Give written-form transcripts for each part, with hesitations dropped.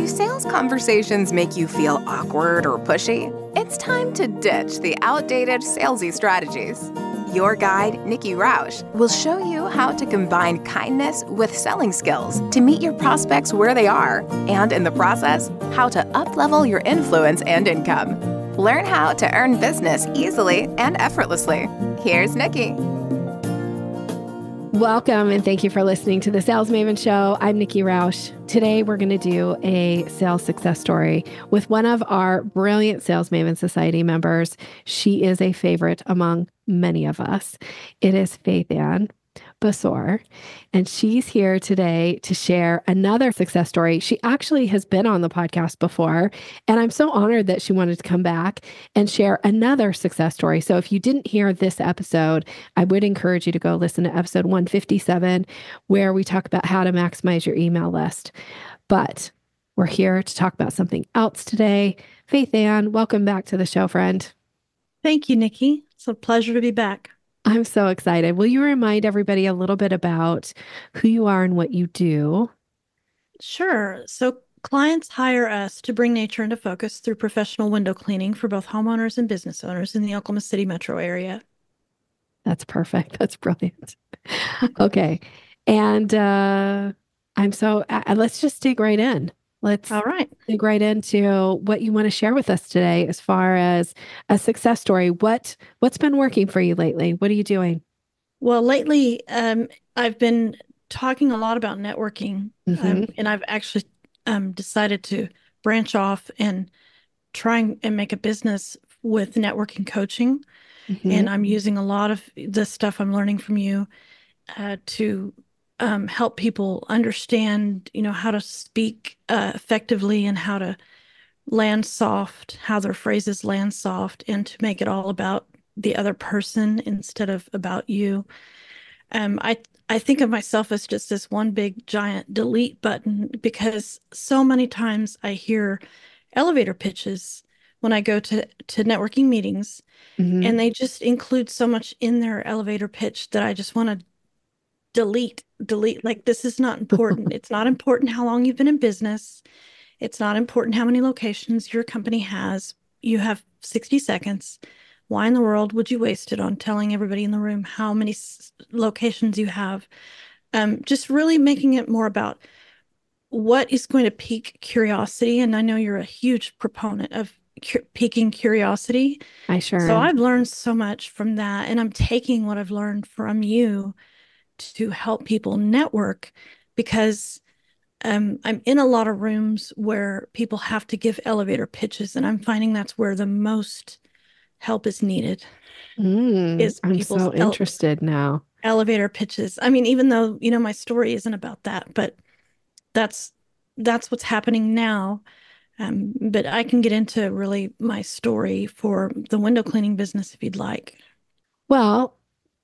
Do sales conversations make you feel awkward or pushy? It's time to ditch the outdated salesy strategies. Your guide, Nikki RAUSCH, will show you how to combine kindness with selling skills to meet your prospects where they are, and in the process, how to up-level your influence and income. Learn how to earn business easily and effortlessly. Here's Nikki. Welcome, and thank you for listening to the Sales Maven Show. I'm Nikki RAUSCH. Today, we're going to do a sales success story with one of our brilliant Sales Maven Society members. She is a favorite among many of us. It is Faithann Basore, and she's here today to share another success story. She actually has been on the podcast before, and I'm so honored that she wanted to come back and share another success story. So if you didn't hear this episode, I would encourage you to go listen to episode 157, where we talk about how to maximize your email list. But we're here to talk about something else today. Faithann, welcome back to the show, friend. Thank you, Nikki. It's a pleasure to be back. I'm so excited. Will you remind everybody a little bit about who you are and what you do? Sure. So clients hire us to bring nature into focus through professional window cleaning for both homeowners and business owners in the Oklahoma City metro area. That's perfect. That's brilliant. Okay. And let's just dig right in. All right. Dig right into what you want to share with us today as far as a success story. What's been working for you lately? What are you doing? Well, lately, I've been talking a lot about networking, and I've actually decided to branch off and try and make a business with networking coaching. And I'm using a lot of the stuff I'm learning from you to help people understand, how to speak effectively and how to land soft, how their phrases land soft, and to make it all about the other person instead of about you. I think of myself as just this one big giant delete button, because so many times I hear elevator pitches when I go to networking meetings, and they just include so much in their elevator pitch that I just want to delete. Like, this is not important. It's not important how long you've been in business. It's not important how many locations your company has. You have 60 seconds. Why in the world would you waste it on telling everybody in the room how many locations you have? Just really making it more about what is going to pique curiosity. And I know you're a huge proponent of piquing curiosity. I sure So am. I've learned so much from that, and I'm taking what I've learned from you to help people network, because I'm in a lot of rooms where people have to give elevator pitches, and I'm finding that's where the most help is needed. Is I'm people's so interested now. Elevator pitches. I mean, even though, my story isn't about that, but that's what's happening now. But I can get into really my story for the window cleaning business if you'd like. Well,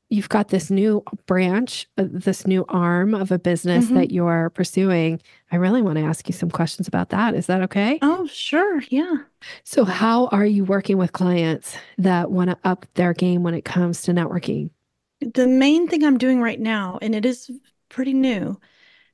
you've got this new branch, this new arm of a business that you're pursuing. I really want to ask you some questions about that. Is that okay? Oh, sure. Yeah. So how are you working with clients that want to up their game when it comes to networking? The main thing I'm doing right now, and it is pretty new,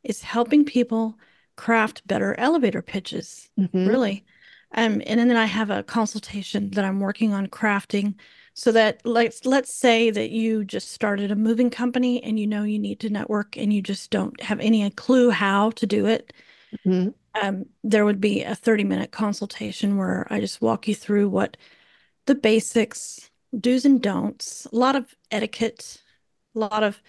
is helping people craft better elevator pitches, really. And then I have a consultation that I'm working on crafting, so that, let's say that you just started a moving company and you need to network and you just don't have any clue how to do it. There would be a 30-minute consultation where I just walk you through what the basics, do's and don'ts, a lot of etiquette, a lot of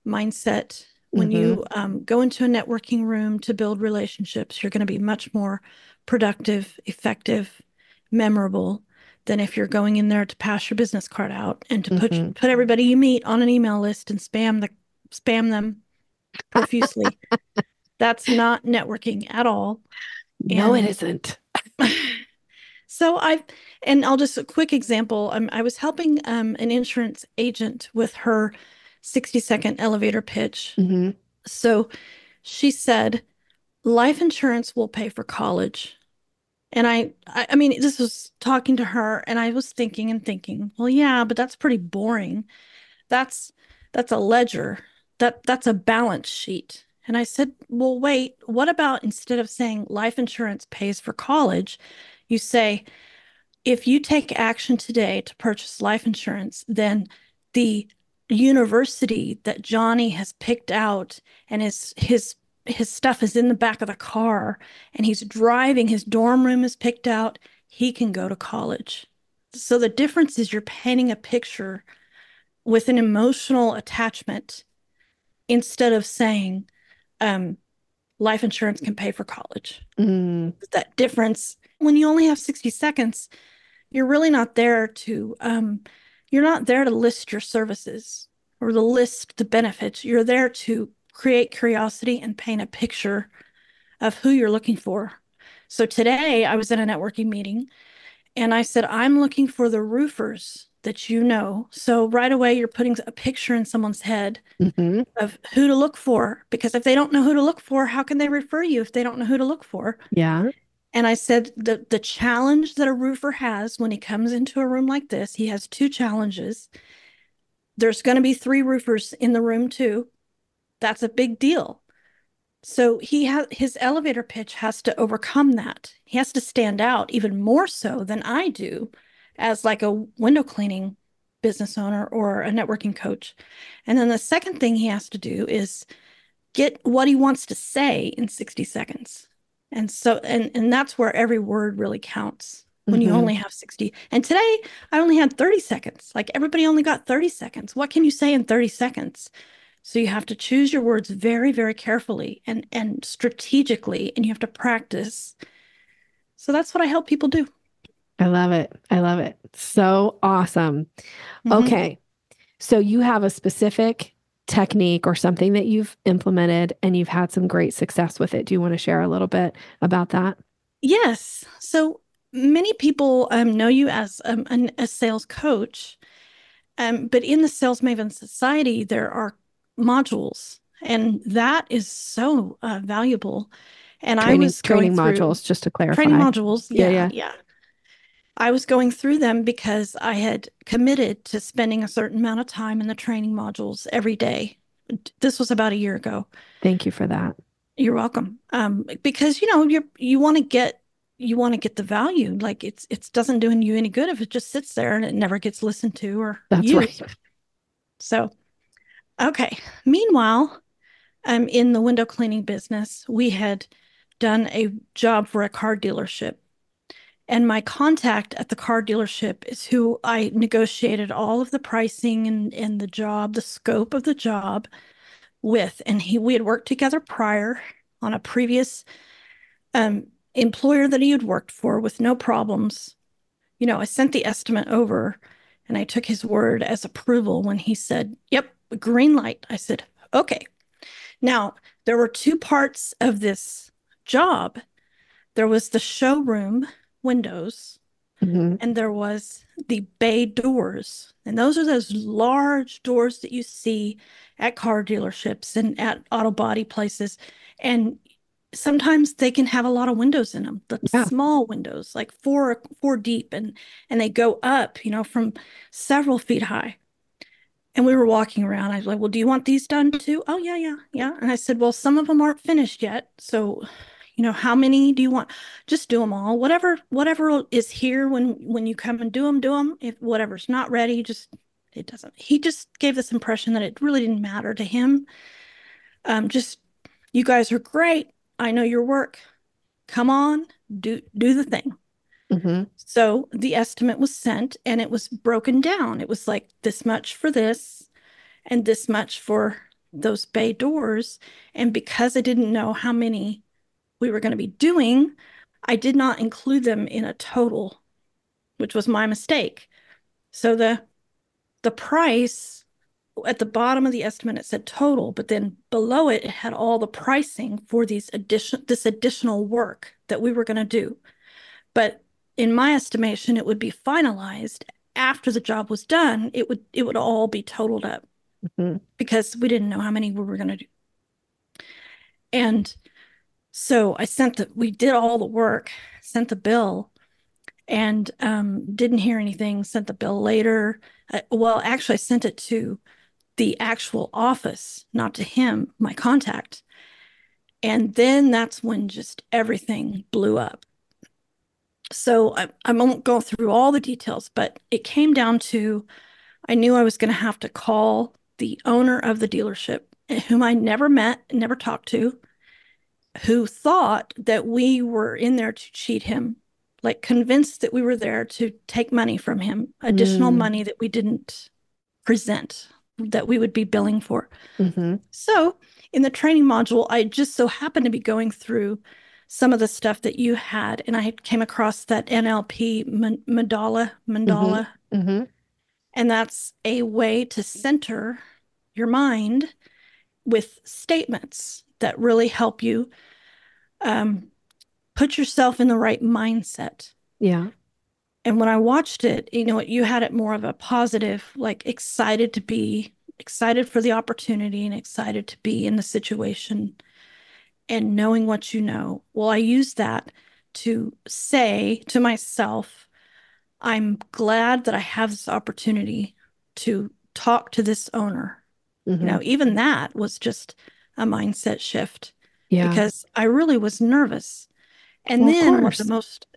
mindset. When you go into a networking room to build relationships, you're going to be much more productive, effective, memorable than if you're going in there to pass your business card out and to put everybody you meet on an email list and spam them profusely. That's not networking at all. No, it isn't. So I'll just a quick example. I was helping an insurance agent with her 60-second elevator pitch. So she said, life insurance will pay for college. And I mean, this was talking to her, and I was thinking, well, yeah, but that's pretty boring. That's a ledger. That's a balance sheet. And I said, well, wait, what about instead of saying life insurance pays for college, you say, if you take action today to purchase life insurance, then the university that Johnny has picked out and his stuff is in the back of the car and he's driving, his dorm room is picked out, he can go to college. So the difference is you're painting a picture with an emotional attachment instead of saying life insurance can pay for college. That difference, when you only have 60 seconds, you're really not there to you're not there to list your services or to list the benefits. You're there to create curiosity and paint a picture of who you're looking for. So today I was in a networking meeting and I said, I'm looking for the roofers that you know. So right away, you're putting a picture in someone's head of who to look for, because if they don't know who to look for, how can they refer you if they don't know who to look for? Yeah. And I said the challenge that a roofer has when he comes into a room like this, he has two challenges. There's going to be 3 roofers in the room too. That's a big deal. So his elevator pitch has to overcome that. He has to stand out even more so than I do as like a window cleaning business owner or a networking coach. And then the second thing he has to do is get what he wants to say in 60 seconds. And so, and that's where every word really counts when you only have 60. And today I only had 30 seconds. Like everybody only got 30 seconds. What can you say in 30 seconds? So you have to choose your words very, very carefully and strategically, and you have to practice. So that's what I help people do. I love it. I love it. So awesome. Okay. So you have a specific technique or something that you've implemented and you've had some great success with it. Do you want to share a little bit about that? Yes. So many people know you as a sales coach, but in the Sales Maven Society, there are modules, and that is so valuable. And I was training going through modules, just to clarify. training modules. Yeah. I was going through them because I had committed to spending a certain amount of time in the training modules every day. This was about a year ago. Thank you for that. You're welcome. Because you want to get the value. Like it doesn't do you any good if it just sits there and it never gets listened to or That's used. right. So, okay. Meanwhile, in the window cleaning business, we had done a job for a car dealership. And my contact at the car dealership is who I negotiated all of the pricing and the job, the scope of the job with. And we had worked together prior on a previous employer that he had worked for with no problems. I sent the estimate over and I took his word as approval when he said, yep, green light. I said, okay. Now, there were 2 parts of this job. There was the showroom windows, and there was the bay doors. And those are those large doors that you see at car dealerships and at auto body places. And sometimes they can have a lot of windows in them, the small windows, like four deep, and they go up, from several feet high. And we were walking around. I was like, well, do you want these done too? Oh, yeah. And I said, well, some of them aren't finished yet. So how many do you want? Just do them all. Whatever is here when you come and do them. If whatever's not ready, it doesn't. He just gave this impression that it really didn't matter to him. You guys are great. I know your work. Come on, do the thing. So the estimate was sent and it was broken down. It was like this much for this and this much for those bay doors. And because I didn't know how many we were going to be doing, I did not include them in a total, which was my mistake. So the price at the bottom of the estimate, it said total, but then below it had all the pricing for this additional work that we were going to do. But in my estimation, it would be finalized after the job was done. It would all be totaled up because we didn't know how many we were going to do. And so we did all the work, sent the bill, and didn't hear anything, sent the bill later. Actually, I sent it to the actual office, not to him, my contact. And then that's when just everything blew up. So I won't go through all the details, but it came down to I knew I was going to have to call the owner of the dealership, whom I never met, never talked to, who thought that we were in there to cheat him, like convinced that we were there to take money from him, additional money that we didn't present, that we would be billing for. So in the training module, I just so happened to be going through some of the stuff that you had, and I came across that NLP mandala. And that's a way to center your mind with statements that really help you put yourself in the right mindset. Yeah. And when I watched it, you had it more of a positive, like excited for the opportunity and excited to be in the situation and knowing what you know. Well, I used that to say to myself, I'm glad that I have this opportunity to talk to this owner. Even that was just a mindset shift because I really was nervous. And then what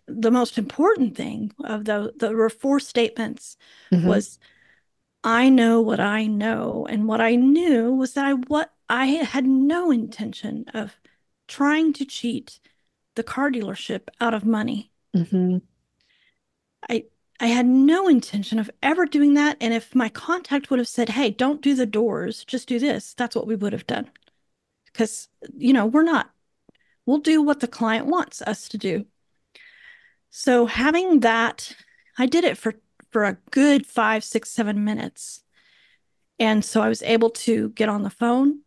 the most important thing of there were 4 statements was I know what I know. And what I knew was that I had no intention of trying to cheat the car dealership out of money. I had no intention of ever doing that. And if my contact would have said, hey, don't do the doors, just do this, that's what we would have done. Because, we'll do what the client wants us to do. So having that, I did it for a good 5, 6, 7 minutes. And so I was able to get on the phone,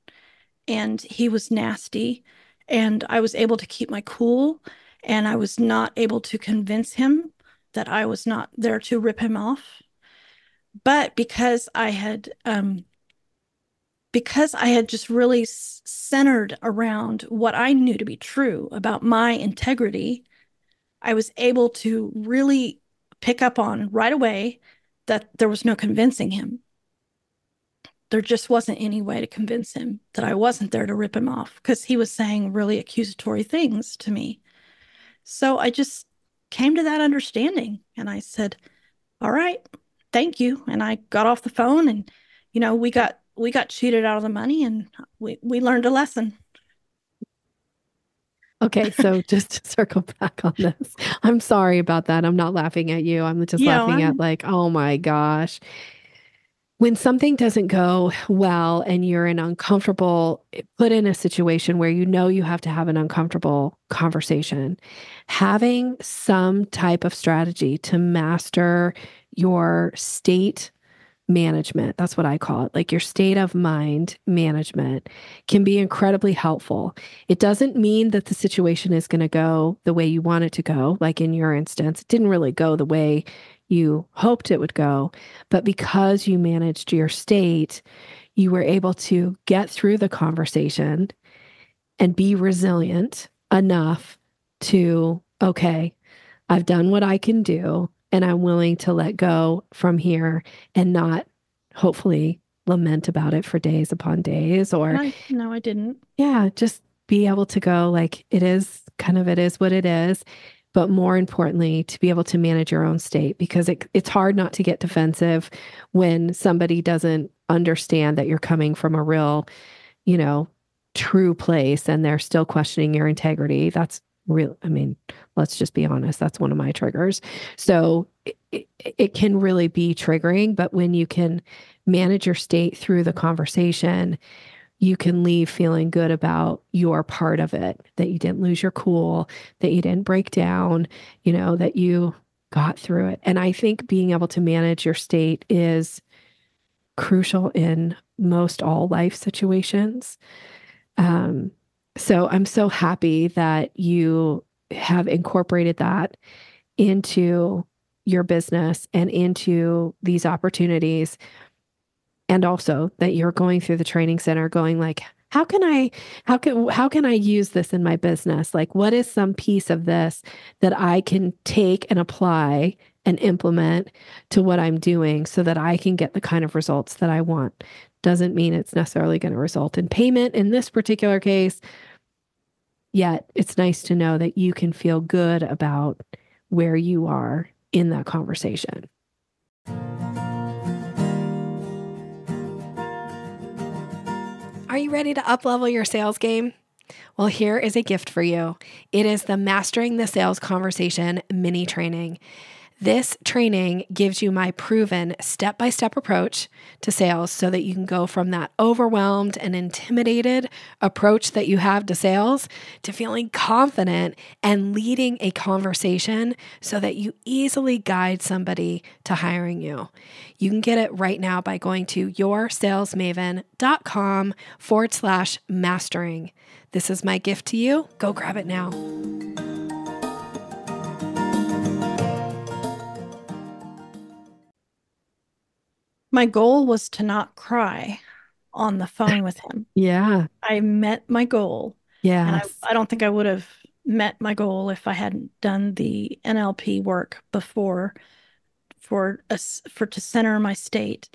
and he was nasty, and I was able to keep my cool, and I was not able to convince him that I was not there to rip him off. But because I had just really centered around what I knew to be true about my integrity, I was able to really pick up on right away that there was no convincing him. There just wasn't any way to convince him that I wasn't there to rip him off, because he was saying really accusatory things to me. So I just came to that understanding, and I said, all right, thank you. And I got off the phone, and, we got cheated out of the money, and we learned a lesson. Okay, so just to circle back on this, I'm sorry about that. I'm not laughing at you. I'm just laughing at like, oh my gosh. When something doesn't go well and you're put in a situation where you have to have an uncomfortable conversation, having some type of strategy to master your state management, that's what I call it, like your state of mind management, can be incredibly helpful. It doesn't mean that the situation is going to go the way you want it to go. Like in your instance, it didn't really go the way you hoped it would go, but because you managed your state, you were able to get through the conversation and be resilient enough to, okay, I've done what I can do, and I'm willing to let go from here and not hopefully lament about it for days upon days. No, I didn't. Yeah, just be able to go like, it is what it is. But more importantly, to be able to manage your own state, because it's hard not to get defensive when somebody doesn't understand that you're coming from a real, true place, and they're still questioning your integrity. That's real. I mean, let's just be honest. That's one of my triggers. So it can really be triggering, but when you can manage your state through the conversation, you can leave feeling good about your part of it, that you didn't lose your cool, that you didn't break down, that you got through it. And I think being able to manage your state is crucial in most all life situations. So I'm so happy that you have incorporated that into your business and into these opportunities. And also that you're going through the training center going like, how can I use this in my business? Like, what is some piece of this that I can take and apply and implement to what I'm doing so that I can get the kind of results that I want? Doesn't mean it's necessarily going to result in payment in this particular case, yet it's nice to know that you can feel good about where you are in that conversation. Are you ready to uplevel your sales game? Well, here is a gift for you. It is the Mastering the Sales Conversation mini training. This training gives you my proven step-by-step approach to sales so that you can go from that overwhelmed and intimidated approach that you have to sales to feeling confident and leading a conversation so that you easily guide somebody to hiring you. You can get it right now by going to yoursalesmaven.com/mastering. This is my gift to you. Go grab it now. My goal was to not cry on the phone with him. Yeah. I met my goal. Yes. And I don't think I would have met my goal if I hadn't done the NLP work before to center my state.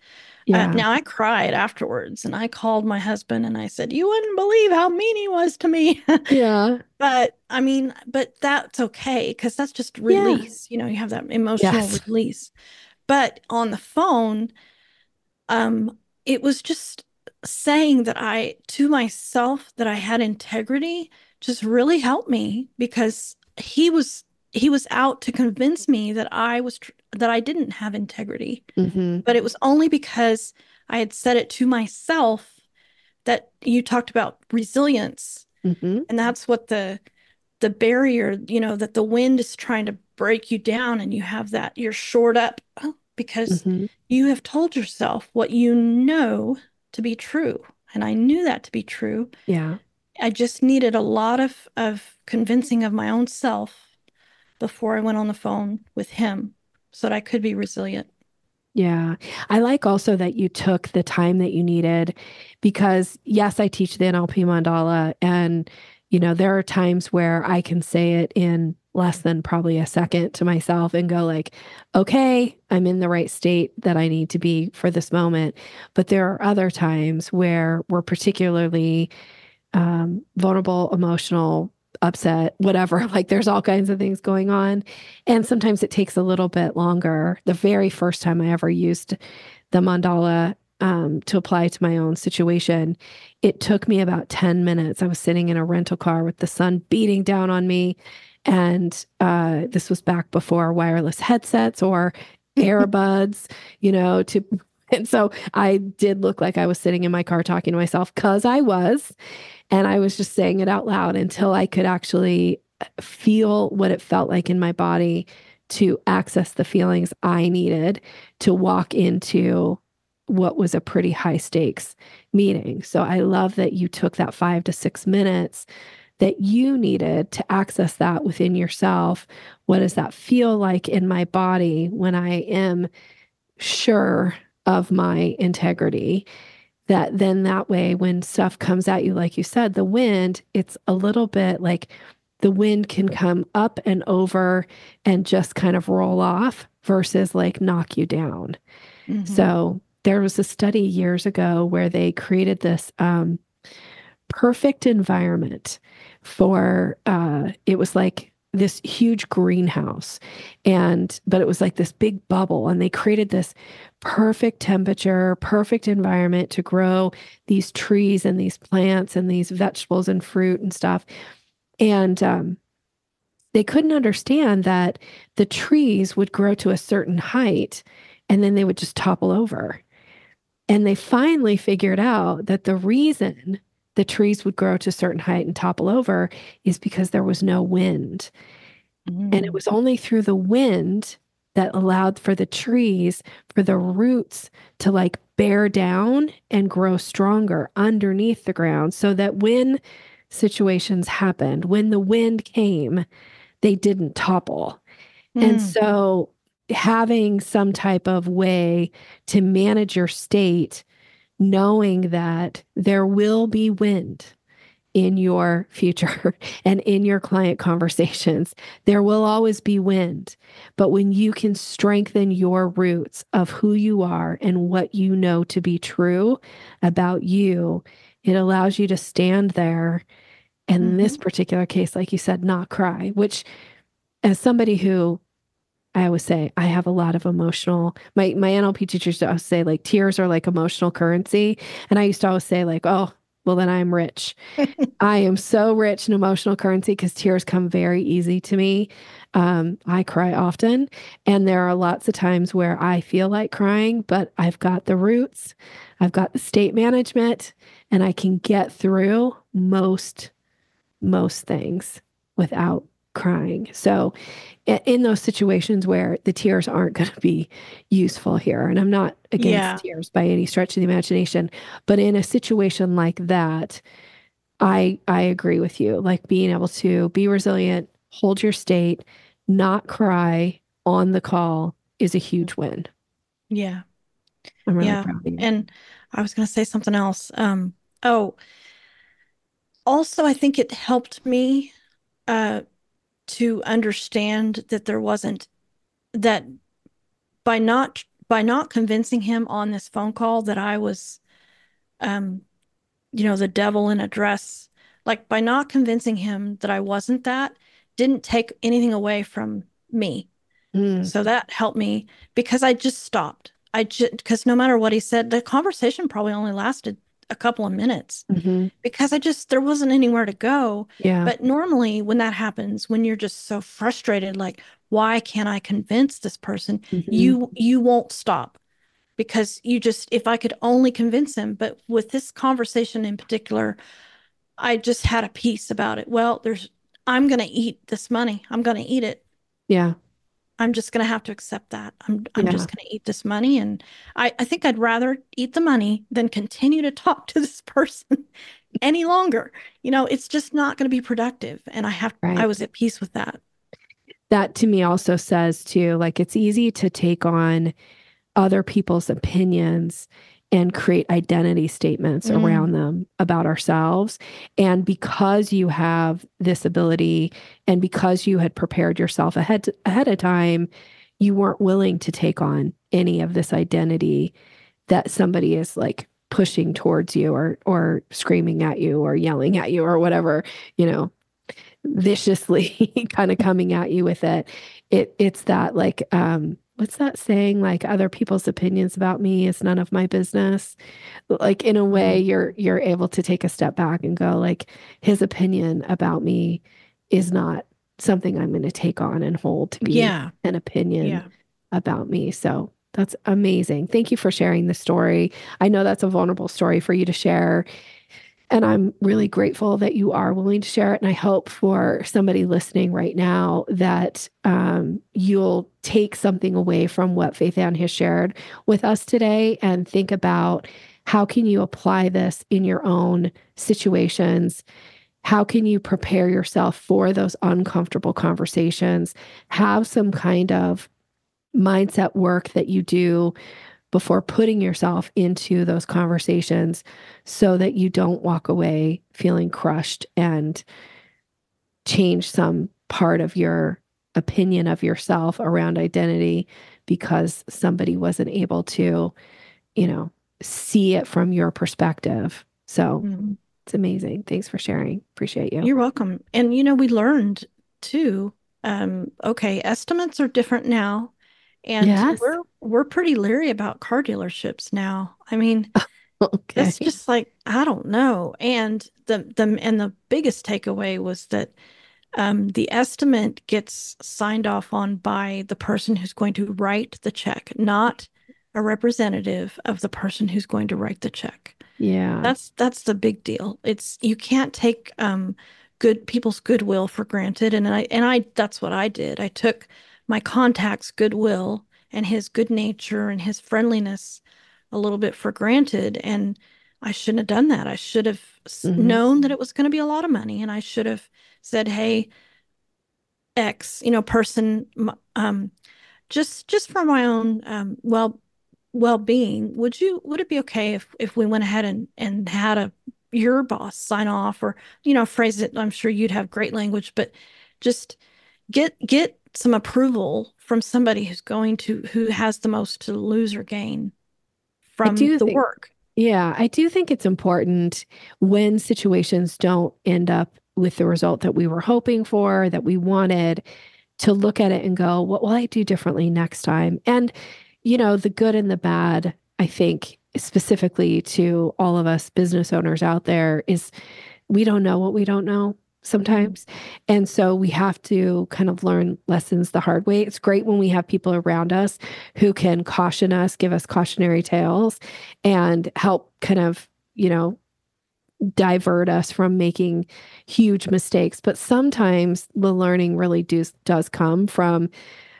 Yeah. Now I cried afterwards, and I called my husband and I said, "You wouldn't believe how mean he was to me." Yeah. But that's okay, because that's just release. You have that emotional release. But on the phone, it was just saying to myself that I had integrity just really helped me, because he was out to convince me that I didn't have integrity. Mm-hmm. But it was only because I had said it to myself. That you talked about resilience. Mm-hmm. And that's what the barrier, that the wind is trying to break you down, and you have that, you're shored up because you have told yourself what you know to be true. And I knew that to be true. Yeah. I just needed a lot of convincing of my own self before I went on the phone with him so that I could be resilient. Yeah. I like also that you took the time that you needed, because yes, I teach the NLP mandala, and, there are times where I can say it in less than probably a second to myself and go like, okay, I'm in the right state that I need to be for this moment. But there are other times where we're particularly vulnerable, emotional, upset, whatever, like there's all kinds of things going on. And sometimes it takes a little bit longer. The very first time I ever used the mandala to apply to my own situation, it took me about 10 minutes. I was sitting in a rental car with the sun beating down on me. And this was back before wireless headsets or earbuds, and so I did look like I was sitting in my car talking to myself, because I was. And I was just saying it out loud until I could actually feel what it felt like in my body to access the feelings I needed to walk into what was a pretty high stakes meeting. So I love that you took that 5 to 6 minutes that you needed to access that within yourself. What does that feel like in my body when I am sure of my integrity? That way, when stuff comes at you, like you said, the wind, it's a little bit like the wind can come up and over and just kind of roll off versus like knock you down. Mm-hmm. So there was a study years ago where they created this perfect environment for, it was like this huge greenhouse, but it was like this big bubble, and they created this perfect temperature, perfect environment to grow these trees and these plants and these vegetables and fruit and stuff. And they couldn't understand that the trees would grow to a certain height and then they would just topple over. And they finally figured out that the reason the trees would grow to a certain height and topple over is because there was no wind. And it was only through the wind that allowed for the trees, for the roots to like bear down and grow stronger underneath the ground, so that when situations happened, when the wind came, they didn't topple. And so having some type of way to manage your state, knowing that there will be wind in your future and in your client conversations, there will always be wind. But when you can strengthen your roots of who you are and what you know to be true about you, it allows you to stand there And in this particular case, like you said, not cry, which as somebody who I always say I have a lot of emotional, my NLP teachers used to always say like tears are like emotional currency. And I used to always say like, oh, well then I'm rich. I am so rich in emotional currency because tears come very easy to me. I cry often, and there are lots of times where I feel like crying, but I've got the roots, I've got the state management, and I can get through most things without crying. So in those situations where the tears aren't going to be useful here, and I'm not against tears by any stretch of the imagination, but in a situation like that, I agree with you. Like being able to be resilient, hold your state, not cry on the call is a huge win. Yeah. I'm really proud of you. And I was going to say something else. Also, I think it helped me to understand that there wasn't that by not convincing him on this phone call that I was the devil in a dress, like by not convincing him that I wasn't that, didn't take anything away from me. So that helped me because I just stopped. Because no matter what he said, the conversation probably only lasted a couple of minutes because there wasn't anywhere to go. Yeah. But normally when that happens, when you're just so frustrated, like, why can't I convince this person? You won't stop because if I could only convince him. But with this conversation in particular, I just had a peace about it. Well, I'm going to eat this money. I'm going to eat it. Yeah. I'm just going to have to accept that. I'm just going to eat this money. And I think I'd rather eat the money than continue to talk to this person any longer. It's just not going to be productive. And I was at peace with that. That to me also says too, like it's easy to take on other people's opinions and create identity statements around them about ourselves. And because you have this ability and because you had prepared yourself ahead of time, you weren't willing to take on any of this identity that somebody is like pushing towards you or screaming at you or yelling at you or whatever, viciously kind of coming at you with it. It's that like, what's that saying? Like other people's opinions about me is none of my business. Like in a way, you're able to take a step back and go like, his opinion about me is not something I'm going to take on and hold to be an opinion about me. So that's amazing. Thank you for sharing the story. I know that's a vulnerable story for you to share. And I'm really grateful that you are willing to share it. And I hope for somebody listening right now that you'll take something away from what Faithann has shared with us today and think about how can you apply this in your own situations? How can you prepare yourself for those uncomfortable conversations? Have some kind of mindset work that you do before putting yourself into those conversations so that you don't walk away feeling crushed and change some part of your opinion of yourself around identity because somebody wasn't able to, see it from your perspective. So it's amazing. Thanks for sharing. Appreciate you. You're welcome. And, we learned too, estimates are different now. And we're pretty leery about car dealerships now. I mean, it's just like, I don't know. And the biggest takeaway was that the estimate gets signed off on by the person who's going to write the check, not a representative of the person who's going to write the check. Yeah. That's the big deal. You can't take good people's goodwill for granted. And I that's what I did. I took my contact's goodwill and his good nature and his friendliness a little bit for granted. And I shouldn't have done that. I should have known that it was going to be a lot of money. And I should have said, hey, X, person, just for my own well-being, would it be okay if we went ahead and had your boss sign off or, phrase it? I'm sure you'd have great language, but just get some approval from somebody who has the most to lose or gain from the work. Yeah, I do think it's important when situations don't end up with the result that we were hoping for, that we wanted, to look at it and go, what will I do differently next time? And, the good and the bad, I think, specifically to all of us business owners out there, is we don't know what we don't know sometimes. And so we have to kind of learn lessons the hard way. It's great when we have people around us who can caution us, give us cautionary tales, and help kind of, divert us from making huge mistakes. But sometimes the learning really does come from,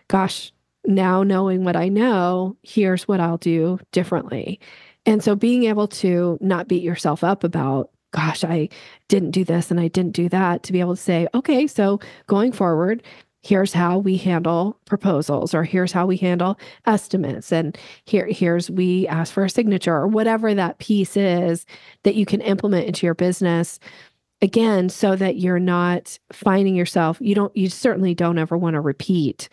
gosh, now knowing what I know, here's what I'll do differently. And so being able to not beat yourself up about, gosh, I didn't do this and I didn't do that, to be able to say, okay, so going forward, here's how we handle proposals, or here's how we handle estimates. And here's we ask for a signature, or whatever that piece is that you can implement into your business. Again, so that you're not finding yourself, you certainly don't ever want to repeat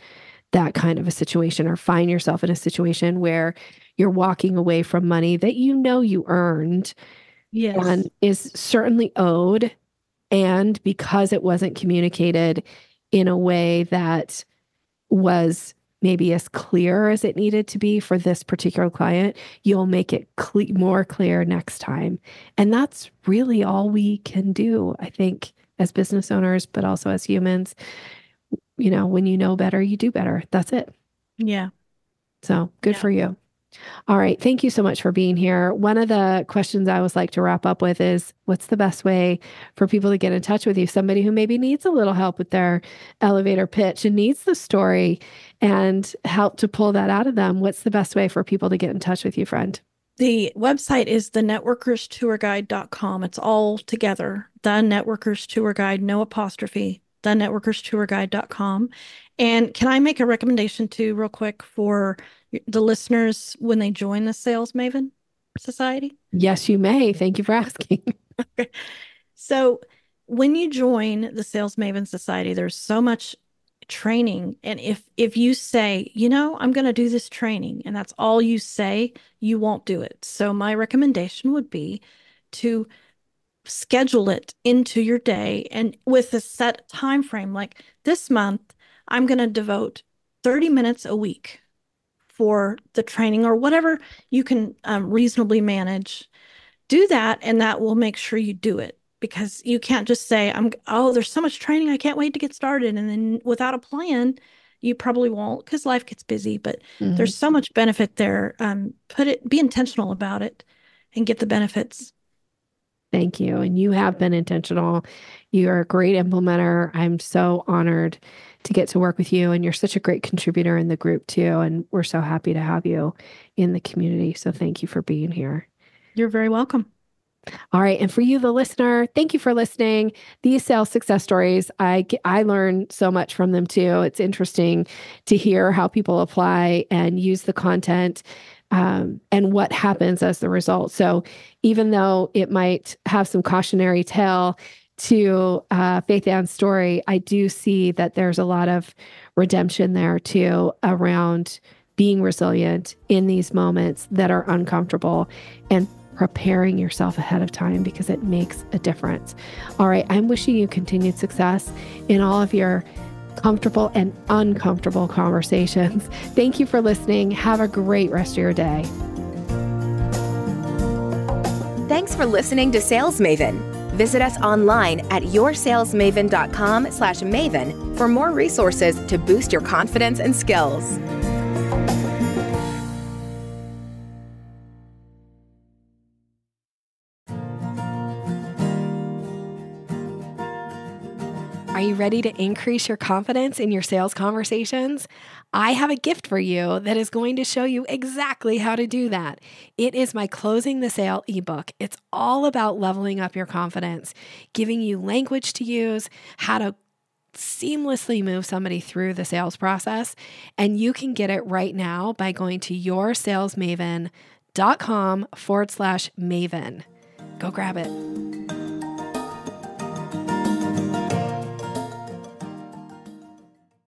that kind of a situation, or find yourself in a situation where you're walking away from money that you earned, Yes, and is certainly owed. And because it wasn't communicated in a way that was maybe as clear as it needed to be for this particular client, you'll make it more clear next time. And that's really all we can do, I think, as business owners, but also as humans. When you know better, you do better. That's it. yeah. So good for you. All right. Thank you so much for being here. One of the questions I always like to wrap up with is, what's the best way for people to get in touch with you? Somebody who maybe needs a little help with their elevator pitch and needs the story and help to pull that out of them. What's the best way for people to get in touch with you, friend? The website is thenetworkerstourguide.com. It's all together. The Networkers Tour Guide, no apostrophe, thenetworkerstourguide.com. And can I make a recommendation too, real quick, for the listeners when they join the Sales Maven Society? Yes, you may. Thank you for asking. Okay. So when you join the Sales Maven Society, there's so much training. And if you say, I'm going to do this training, and that's all you say, you won't do it. So my recommendation would be to schedule it into your day, and with a set time frame. Like this month, I'm going to devote 30 minutes a week for the training, or whatever you can reasonably manage. Do that, and that will make sure you do it, because you can't just say, there's so much training, I can't wait to get started. And then without a plan, you probably won't, because life gets busy. But there's so much benefit there. Be intentional about it and get the benefits. Thank you. And you have been intentional. You are a great implementer. I'm so honored to get to work with you. And you're such a great contributor in the group too. And we're so happy to have you in the community. So thank you for being here. You're very welcome. All right. And for you, the listener, thank you for listening. These sales success stories, I learn so much from them too. It's interesting to hear how people apply and use the content, and what happens as the result. So even though it might have some cautionary tale to Faithann's story, I do see that there's a lot of redemption there too, around being resilient in these moments that are uncomfortable, and preparing yourself ahead of time, because it makes a difference. All right. I'm wishing you continued success in all of your comfortable and uncomfortable conversations. Thank you for listening. Have a great rest of your day. Thanks for listening to Sales Maven. Visit us online at yoursalesmaven.com/maven for more resources to boost your confidence and skills. Are you ready to increase your confidence in your sales conversations? I have a gift for you that is going to show you exactly how to do that. It is my Closing the Sale ebook. It's all about leveling up your confidence, giving you language to use, how to seamlessly move somebody through the sales process. And you can get it right now by going to yoursalesmaven.com/maven. Go grab it.